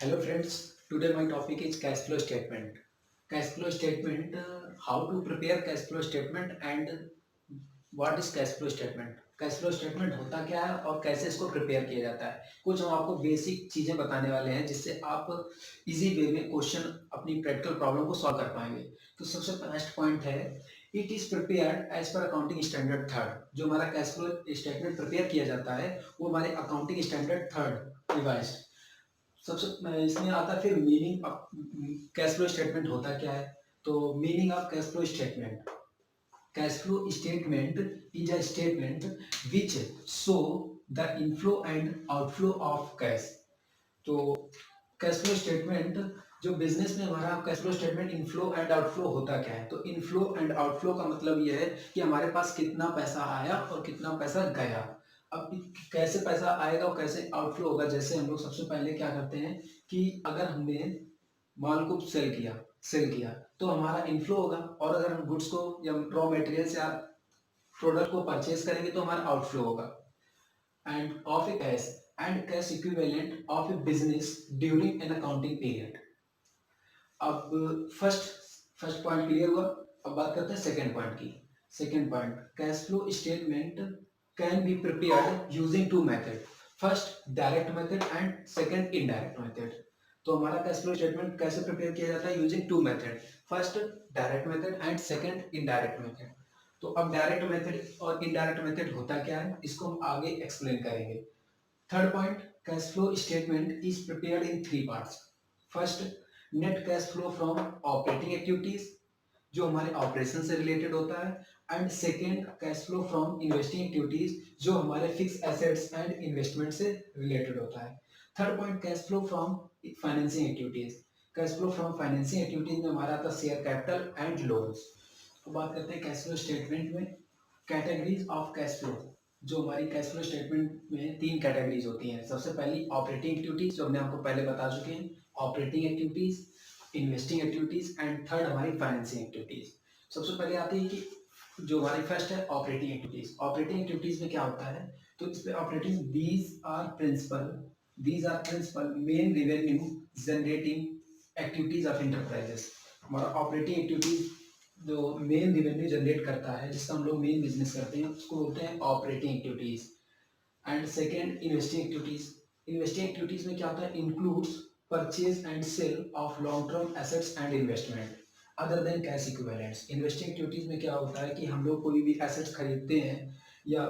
Hello friends, today my topic is cash flow statement. Cash flow statement, how to prepare cash flow statement and what is cash flow statement. Cash flow statement होता क्या है और कैसे इसको prepare किया जाता है, कुछ हम आपको बेसिक चीज़ें बताने वाले हैं जिससे आप इजी वे में क्वेश्चन अपनी प्रैक्टिकल प्रॉब्लम को सॉल्व कर पाएंगे। तो सबसे फर्स्ट पॉइंट है, it is prepared as per accounting standard third. जो हमारा कैश फ्लो स्टेटमेंट प्रिपेयर किया जाता है वो हमारे अकाउंटिंग स्टैंडर्ड थर्ड रिवाइज। सबसे इसमें आता है फिर meaning of cash flow statement होता क्या है। तो meaning of cash flow statement, cash flow statement is a statement which show the inflow and outflow of cash. तो कैश फ्लो स्टेटमेंट जो बिजनेस में हमारा cash flow statement inflow and outflow होता क्या है। तो इनफ्लो एंड आउटफ्लो का मतलब ये है कि हमारे पास कितना पैसा आया और कितना पैसा गया। अब कैसे पैसा आएगा और कैसे आउटफ्लो होगा, जैसे हम लोग सबसे पहले क्या करते हैं कि अगर हमने माल को सेल किया तो हमारा इनफ्लो होगा, और अगर हम गुड्स को या रॉ मटेरियल्स या प्रोडक्ट को परचेज करेंगे तो हमारा आउटफ्लो होगा। And of a cash and cash equivalent of a business during an accounting period. अब फर्स्ट फर्स्ट पॉइंट क्लियर हुआ। अब बात करते हैं सेकंड पॉइंट की। Second point, cash flow statement can be prepared using two method, first direct method and second indirect method. तो हमारा cash flow statement कैसे प्रिपेयर किया जाता है, using two method, first direct method and second indirect method. तो अब direct method और indirect method होता क्या है इसको हम आगे एक्सप्लेन करेंगे। Third point, cash flow statement is prepared in three parts. First, net cash flow from operating activities, जो हमारे ऑपरेशन से रिलेटेड होता है। And second, cash flow from investing activities, जो हमारे फिक्स एसेट्स एंड इन्वेस्टमेंट से related होता है। Third point, cash flow from financing activities. Cash flow from financing activities में हमारा आता है शेयर कैपिटल एंड लोन्स। तो बात करते हैं कैश फ्लो स्टेटमेंट में कैटेगरीज ऑफ कैश फ्लो। जो हमारी कैश फ्लो स्टेटमेंट में तीन कैटेगरीज होती हैं। सबसे पहली ऑपरेटिंग एक्टिविटीज, जो हमने आपको पहले बता चुके हैं, operating activities, investing activities and third हमारी फाइनेंसिंग एक्टिविटीज। सबसे पहले आती है कि जो हमारी फर्स्ट है ऑपरेटिंग एक्टिविटीज। ऑपरेटिंग एक्टिविटीज में क्या होता है, तो इस पे operating, these are principal main revenue generating activities of enterprises. हमारा ऑपरेटिंग एक्टिविटीज जो मेन रेवेन्यू जनरेट करता है, जिसका हम लोग मेन बिजनेस करते हैं, उसको बोलते हैं operating activities. And second, investing activities. Investing activities में क्या होता है, includes purchase and sale of long term assets and investment other than cash equivalents. Investing activities में क्या होता है कि हम लोग कोई भी एसेट्स खरीदते हैं या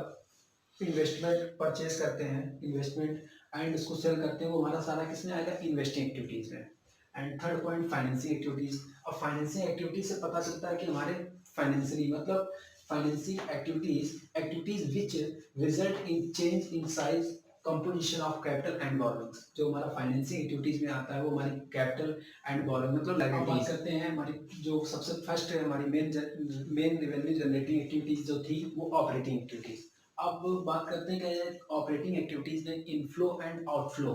इन्वेस्टमेंट परचेज करते हैं, इन्वेस्टमेंट एंड उसको सेल करते हैं, वो हमारा सारा किसमें आएगा, इन्वेस्टिंग एक्टिविटीज में। And third point, financing activities. अब फाइनेंसिंग एक्टिविटीज से पता चलता है कि हमारे फाइनेंशियली मतलब financing activities which result in change in size composition of capital and borrowings. जो हमारा फाइनेंसिंग एक्टिविटीज में आता है वो हमारी कैपिटल एंड बोरोइंग मतलब लायबिलिटीज। बात करते हैं हमारी जो सबसे फर्स्ट है, हमारी मेन रेवेन्यू जनरेटिंग एक्टिविटीज जो थी वो ऑपरेटिंग एक्टिविटीज। अब बात करते हैं कि ऑपरेटिंग एक्टिविटीज में इनफ्लो एंड आउटफ्लो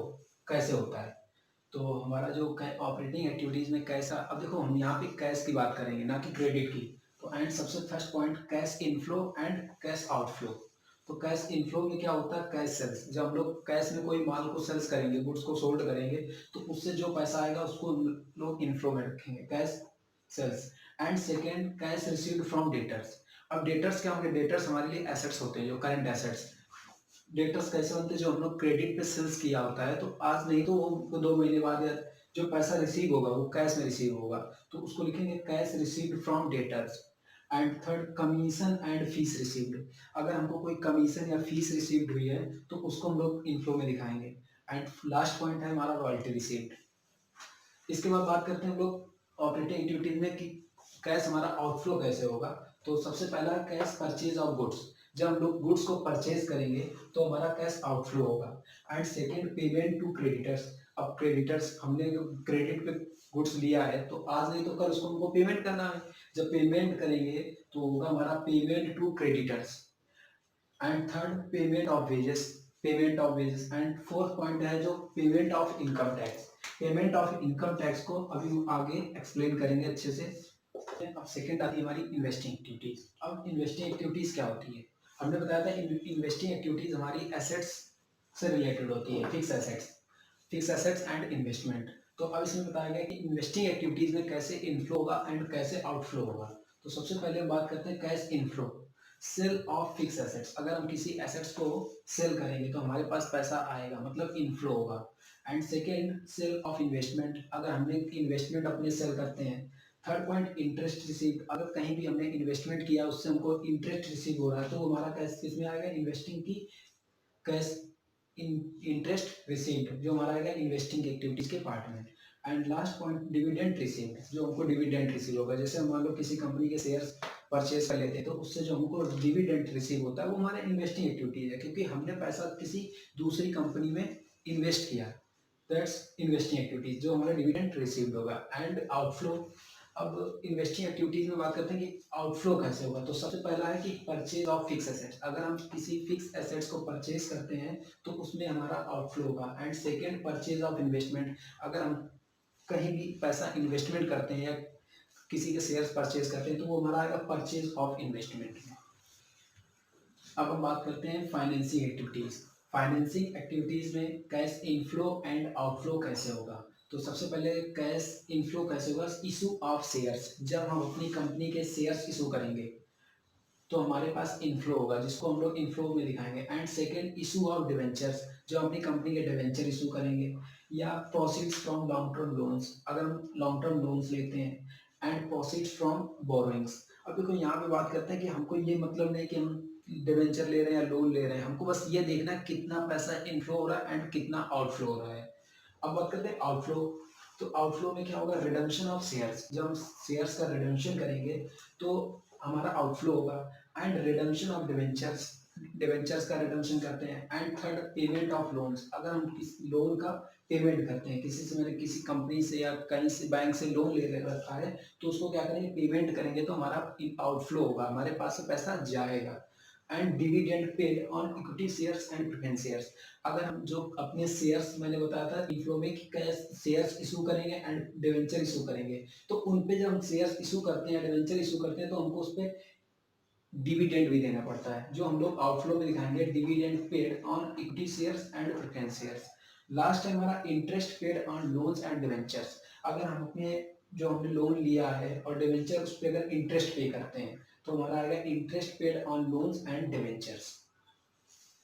कैसे होता है। तो हमारा जो ऑपरेटिंग एक्टिविटीज में कैसा, अब देखो हम यहाँ पे कैश की बात करेंगे ना कि क्रेडिट की। तो एंड सबसे first point, cash inflow and cash outflow. तो कैश इनफ्लो में क्या होता है, कैश सेल्स। जब हम लोग कैश में कोई माल को सेल्स करेंगे, गुड्स को सोल्ड करेंगे, तो उससे जो पैसा आएगा उसको लोग इनफ्लो में रखेंगे, cash sales. And second, cash received from debtors. अब डेटर्स क्या होंगे, डेटर्स हमारे लिए एसेट्स होते हैं, जो करंट एसेट्स। डेटर्स कैसे बनते हैं, जो हम लोग क्रेडिट पे सेल्स किया होता है, तो आज नहीं तो वो 2 महीने बाद या जो पैसा रिसीव होगा वो कैश में रिसीव होगा, तो उसको लिखेंगे cash received from debtors. And third, commission and fees received. अगर हमको कोई कमीशन या फीस रिसीव्ड हुई है तो उसको हम लोग इनफ्लो में दिखाएंगे। एंड लास्ट पॉइंट है हमारा रॉयल्टी रिसीव्ड। इसके बाद बात करते हैं हम लोग ऑपरेटिंग एक्टिविटीज में कि कैश हमारा आउटफ्लो कैसे होगा। तो सबसे पहला कैश परचेज ऑफ गुड्स। जब हम लोग गुड्स को परचेज करेंगे तो हमारा कैश आउटफ्लो होगा। And second, payment to creditors. अब क्रेडिटर्स, हमने क्रेडिट पे गुड्स लिया है तो आज नहीं तो कल उसको हमको पेमेंट करना है। जब पेमेंट करेंगे तो होगा हमारा payment to creditors. And third, payment of wages. And fourth point है जो payment of income tax. Payment of income tax को अभी हम आगे एक्सप्लेन करेंगे अच्छे से। अब सेकंड आती है हमारी इन्वेस्टिंग एक्टिविटीज। अब इन्वेस्टिंग एक्टिविटीज क्या होती है, हमने बताया था इन्वेस्टिंग एक्टिविटीज हमारी एसेट्स से रिलेटेड होती है, fix assets. Fix assets and investment. तो अब इसमें बताया गया कि इन्वेस्टिंग एक्टिविटीज में कैसे इनफ्लो होगा एंड कैसे आउटफ्लो होगा। तो सबसे पहले हम बात करते हैं cash inflow, sale of fixed assets. अगर हम किसी एसेट्स को सेल करेंगे तो हमारे पास पैसा आएगा, मतलब इनफ्लो होगा। And second sale of investment, अगर हमने इन्वेस्टमेंट अपने सेल करते हैं। थर्ड पॉइंट इंटरेस्ट रिसीव, अगर कहीं भी हमने इन्वेस्टमेंट किया उससे हमको इंटरेस्ट रिसीव हो रहा है तो वो हमारा कैश किसमें आएगा, इन्वेस्टिंग की कैश इंटरेस्ट रिसीव्ड, जो हमारा आएगा इन्वेस्टिंग एक्टिविटीज के पार्ट में। And last point dividend received, जो हमको डिविडेंड रिसीव होगा। जैसे मान लो किसी कंपनी के शेयर्स परचेज कर लेते हैं तो उससे जो हमको डिविडेंड रिसीव होता है वो हमारा इन्वेस्टिंग एक्टिविटीज है, क्योंकि हमने पैसा किसी दूसरी कंपनी में इन्वेस्ट किया। दैट्स इन्वेस्टिंग एक्टिविटीज, जो हमारा डिविडेंड रिसीव्ड होगा। एंड आउटफ्लो, अब इन्वेस्टिंग एक्टिविटीज में बात करते हैं कि आउटफ्लो कैसे होगा। तो सबसे पहला है कि परचेज ऑफ फिक्स एसेट्स, अगर हम किसी फिक्स एसेट्स को परचेज करते हैं तो उसमें हमारा आउटफ्लो होगा। And second purchase of investment, अगर हम कहीं भी पैसा इन्वेस्टमेंट करते हैं या किसी के शेयर्स परचेज करते हैं तो वो हमारा आएगा परचेज ऑफ इन्वेस्टमेंट में। अब हम बात करते हैं फाइनेंसिंग एक्टिविटीज। फाइनेंसिंग एक्टिविटीज में कैश इनफ्लो एंड आउटफ्लो कैसे होगा। तो सबसे पहले कैश इनफ्लो कैसे होगा, इशू ऑफ शेयर्स, जब हम अपनी कंपनी के शेयर्स इशू करेंगे तो हमारे पास इनफ्लो होगा, जिसको हम लोग इनफ्लो में दिखाएंगे। And second issue of debentures, जो अपनी कंपनी के डिवेंचर इशू करेंगे। या proceeds from long term loans, अगर हम लॉन्ग टर्म लोन्स लेते हैं। एंड प्रोसीड्स फ्रॉम बोरोइंग्स, अब देखो यहाँ पे बात करते हैं कि हमको ये मतलब नहीं कि हम डिवेंचर ले रहे हैं या लोन ले रहे हैं, हमको बस ये देखना है कितना पैसा इनफ्लो हो रहा है एंड कितना आउटफ्लो हो रहा है। अब बात करते हैं आउटफ्लो। तो आउटफ्लो में क्या होगा, रिडम्पशन ऑफ शेयर्स, जब हम शेयर्स का रिडम्पशन करेंगे तो हमारा आउटफ्लो होगा। And redemption of debentures, debentures का रिडम्पशन करते हैं। And third payment of loans, अगर हम किसी लोन का पेमेंट करते हैं, किसी से मैंने किसी कंपनी से या कहीं से बैंक से लोन ले रखा है तो उसको क्या करेंगे, पेमेंट करेंगे तो हमारा आउटफ्लो होगा, हमारे पास से पैसा जाएगा। And dividend paid on equity shares and preference shares, अगर हम जो अपने शेयर्स मैंने बताया था इनफ्लो में कि शेयर्स इशू करेंगे एंड डिवेंचर इशू करेंगे, तो उन पे जब हम शेयर्स इशू करते हैं, डिवेंचर इशू करते हैं तो हमको उस पर डिविडेंड भी देना पड़ता है, जो हम लोग आउटफ्लो में दिखाएंगे, dividend paid on equity shares and preference shares. Last है हमारा interest paid on loans and debentures, अगर हम अपने जो हमने लोन लिया है और डिवेंचर उस पर अगर इंटरेस्ट पे करते हैं तो हमारा आएगा interest paid on loans and debentures.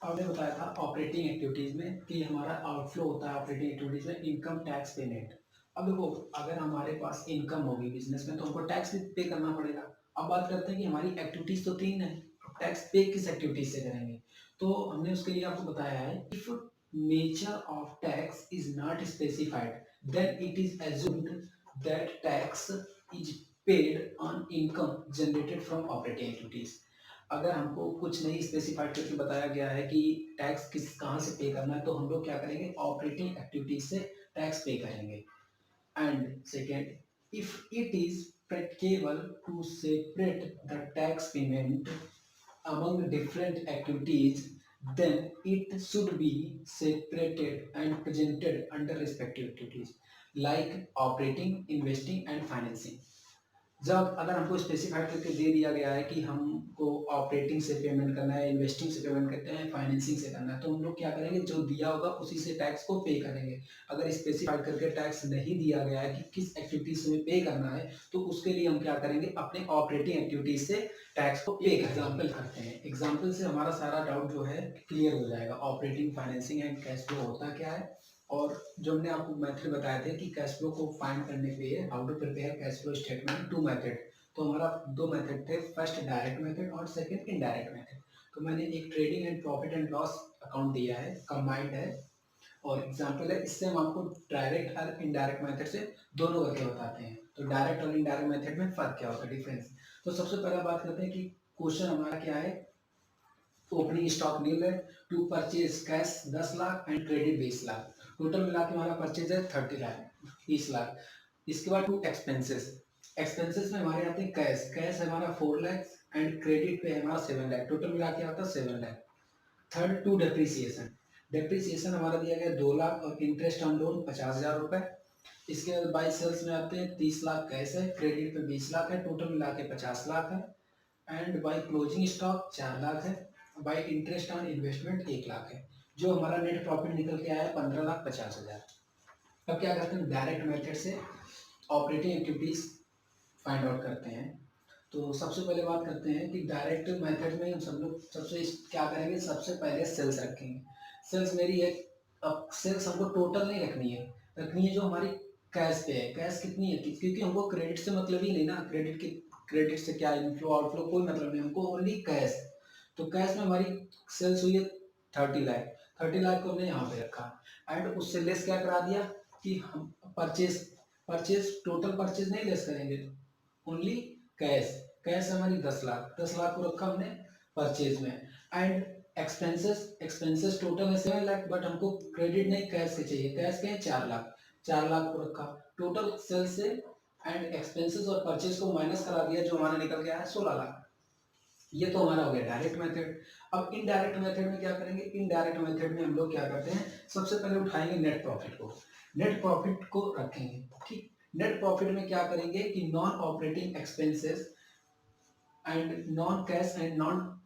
आपने बताया था ऑपरेटिंग एक्टिविटीज में कि हमारा आउटफ्लो होता है ऑपरेटिंग एक्टिविटीज में इनकम टैक्स पेमेंट। अब देखो अगर हमारे पास इनकम होगी बिजनेस में तो हमको टैक्स भी पे करना पड़ेगा। अब बात करते हैं कि हमारी एक्टिविटीज तो तीन है, टैक्स पे किस एक्टिविटीज से करेंगे। तो हमने उसके लिए आपको बताया है, if nature of tax is not specified then it is assumed that tax is paid on income generated from operating activities. अगर हमको कुछ नहीं स्पेसिफाइड करके बताया गया है कि टैक्स किस कहाँ से पे करना है तो हम लोग क्या करेंगे, ऑपरेटिंग एक्टिविटीज से टैक्स पे करेंगे। And second, if it is practicable to separate the tax payment among different activities, then it should be separated and presented under respective activities like operating, investing and financing। जब अगर हमको specified करके दे दिया गया है कि हमको ऑपरेटिंग से पेमेंट करना है, इन्वेस्टिंग से पेमेंट करते हैं, फाइनेंसिंग से करना है, तो हम लोग क्या करेंगे, जो दिया होगा उसी से टैक्स को पे करेंगे। अगर स्पेसिफाइड करके टैक्स नहीं दिया गया है कि किस एक्टिविटी से हमें पे करना है तो उसके लिए हम क्या करेंगे, अपने ऑपरेटिंग एक्टिविटीज से टैक्स को पे एग्जाम्पल करते हैं। एग्जाम्पल से हमारा सारा डाउट जो है क्लियर हो जाएगा। Operating, financing and cash flow होता क्या है, और जो हमने आपको मेथड बताए थे कि कैश फ्लो को फाइंड करने के लिए how to prepare cash flow statement, two method. तो हमारा दो मेथड थे, फर्स्ट डायरेक्ट मेथड और सेकंड इनडायरेक्ट मेथड। तो मैंने एक trading and profit and loss account दिया है, कंबाइंड है और एग्जांपल है, इससे हम आपको डायरेक्ट और इनडायरेक्ट मेथड से दोनों करके बताते हैं। तो डायरेक्ट और इनडायरेक्ट मेथड में फर्क क्या होता है, डिफरेंस। तो सबसे पहले बात करते हैं कि क्वेश्चन हमारा क्या है, ओपनिंग स्टॉक नील है, two purchase cash 10 lakh and credit 20 lakh, total मिला के हमारा परचेज है 30 लाख, 30 लाख। इसके बाद टू एक्सपेंसेस, एक्सपेंसेस में हमारे आते हैं कैश, कैश हमारा 4 लाख एंड क्रेडिट पे हमारा 7 लाख, टोटल मिला के आता है 7 lakh. Third two depreciation, depreciation हमारा दिया गया 2 लाख और इंटरेस्ट ऑन लोन 50,000 रुपए। इसके बाद बाई सेल्स में आते हैं 30 लाख कैश है, क्रेडिट पे 20 लाख है, टोटल मिला के 50 लाख है। And by closing stock 4 lakh है, by interest on investment 1 lakh है। जो हमारा नेट प्रॉफिट निकल के आया है 15,50,000। अब क्या करते हैं, डायरेक्ट मेथड से ऑपरेटिंग एक्टिविटीज फाइंड आउट करते हैं। तो सबसे पहले बात करते हैं कि डायरेक्ट मेथड में हम सब लोग सबसे क्या करेंगे, सबसे पहले सेल्स रखेंगे। सेल्स मेरी है, अब सेल्स हमको टोटल नहीं रखनी है, रखनी है जो हमारी कैश पे है। कैश कितनी है, क्योंकि हमको क्रेडिट से मतलब ही नहीं ना, क्रेडिट से क्या इनफ्लो आउटफ्लो कोई मतलब नहीं, हमको ओनली कैश। तो कैश में हमारी सेल्स हुई है 30 लाख। 30 लाख को हमने यहाँ पे रखा, एंड उससे लेस क्या करा दिया कि हम परचेज, टोटल परचेज नहीं लेस करेंगे, ओनली कैश। कैश हमारी 10 लाख, 10 लाख को रखा हमने परचेज में। एंड एक्सपेंसेस टोटल है 7 लाख, बट हमको क्रेडिट नहीं कैश के चाहिए, कैश के हैं 4 लाख, 4 लाख को रखा टोटल सेल से। एंड एक्सपेंसेस और परचेज को माइनस करा दिया, जो हमारा निकल गया है 16 लाख। ये तो हमारा हो गया डायरेक्ट मेथड। अब इनडायरेक्ट मेथड में क्या करेंगे, इनडायरेक्ट मेथड में हम लोग क्या करते हैं, सबसे पहले उठाएंगे नेट प्रॉफिट को, नेट प्रॉफिट को रखेंगे। ठीक, नेट प्रॉफिट में क्या करेंगे कि non operating expenses and non cash and non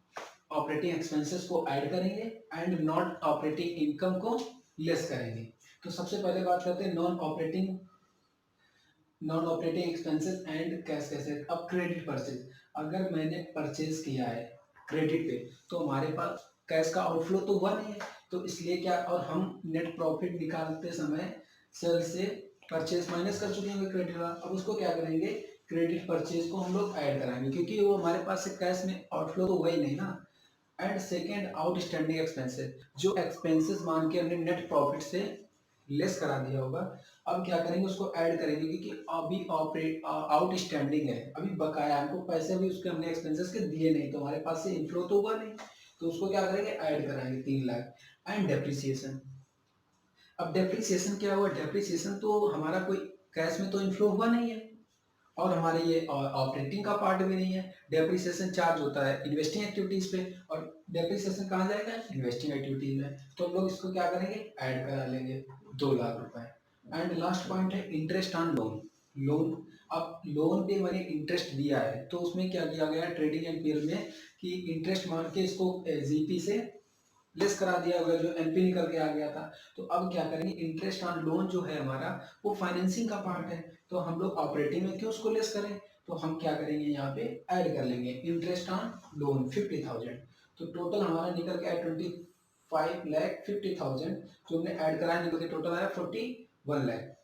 operating expenses को ऐड करेंगे, एंड नॉन ऑपरेटिंग इनकम को लेस करेंगे। तो सबसे पहले बात करते हैं non operating expenses and cash कैसे। अब क्रेडिट परचेज, अगर मैंने परचेज किया है क्रेडिट पे, तो हमारे पास कैश का आउटफ्लो तो हुआ नहीं है, तो इसलिए क्या, और हम नेट प्रॉफिट निकालते समय सेल से परचेज माइनस कर चुके हैं क्रेडिट वाला। अब उसको क्या करेंगे, क्रेडिट परचेज को हम लोग ऐड कराएंगे, क्योंकि वो हमारे पास से कैश में आउटफ्लो तो हुआ ही नहीं ना। एंड सेकेंड, आउटस्टैंडिंग एक्सपेंसेस, जो एक्सपेंसेस मान के हमने नेट प्रॉफिट से लेस करा दिया होगा, अब क्या करेंगे, उसको ऐड करेंगे, क्योंकि अभी ऑपरेट आउटस्टैंडिंग है, अभी बकाया, हमको पैसे भी उसके हमने एक्सपेंसेस के दिए नहीं, तो हमारे पास से इनफ्लो तो हुआ नहीं, तो उसको क्या करेंगे, ऐड कराएंगे 3 लाख। एंड डेप्रिसिएशन, अब डेप्रिसिएशन क्या हुआ, डेप्रिसिएशन तो हमारा कोई कैश में तो इनफ्लो हुआ नहीं है, और हमारे ये ऑपरेटिंग का पार्ट भी नहीं है। डेप्रिसिएशन चार्ज होता है इन्वेस्टिंग एक्टिविटीज पे, और डेप्रिसिएशन कहाँ जाएगा, इन्वेस्टिंग एक्टिविटीज में, तो हम लोग इसको क्या करेंगे, ऐड करा लेंगे 2 लाख रुपए। एंड लास्ट पॉइंट है इंटरेस्ट ऑन लोन। लोन, अब लोन पे मैंने इंटरेस्ट दिया है, तो उसमें क्या किया गया ट्रेडिंग एनपीएल में, कि इंटरेस्ट मान के इसको जीपी से लेस करा दिया होगा, जो एनपी निकल के आ गया था। तो अब क्या करेंगे, इंटरेस्ट ऑन लोन जो है हमारा, वो फाइनेंसिंग का पार्ट है, तो हम लोग ऑपरेटिंग में क्यों उसको लेस करें, तो हम क्या करेंगे, यहाँ पे ऐड कर लेंगे इंटरेस्ट ऑन लोन 50,000। तो टोटल हमारा निकल के आया 25,50,000, जो हमने ऐड कराया निकल के टोटल आया 41 लाख।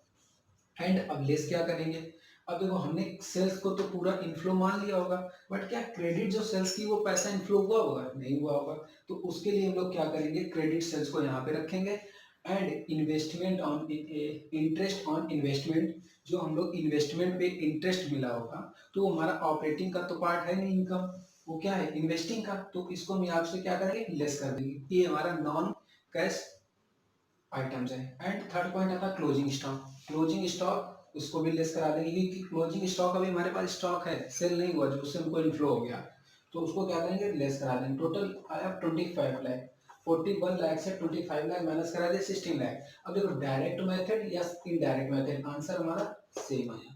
एंड अब लेस क्या करेंगे, अब देखो हमने सेल्स को तो पूरा इनफ्लो मान लिया होगा, बट क्या क्रेडिट जो सेल्स की वो पैसा इनफ्लो हुआ होगा, नहीं हुआ होगा, तो उसके लिए हम लोग क्या करेंगे, क्रेडिट सेल्स को यहाँ पे रखेंगे। And investment on interest on investment, जो हम लोग इन्वेस्टमेंट पे इंटरेस्ट मिला होगा, तो वो हमारा ऑपरेटिंग का तो पार्ट है नहीं, इनकम, वो क्या है, इन्वेस्टिंग का, तो इसको हम यहाँ से क्या करेंगे, लेस कर देंगे, ये हमारा नॉन कैश आइटम्स है। एंड थर्ड पॉइंट आता है क्लोजिंग स्टॉक। क्लोजिंग स्टॉक उसको भी लेस करा देंगे, क्योंकि क्लोजिंग स्टॉक अभी हमारे पास स्टॉक है, सेल नहीं हुआ, जो उससे हमको इनफ्लो हो गया, तो उसको क्या करेंगे, लेस करा देंगे। टोटल आया 25 लाख, 41 लाख से 25 लाख माइनस करा दे 16 लाख। अब देखो डायरेक्ट मेथड या इनडायरेक्ट मेथड, आंसर हमारा सेम आया।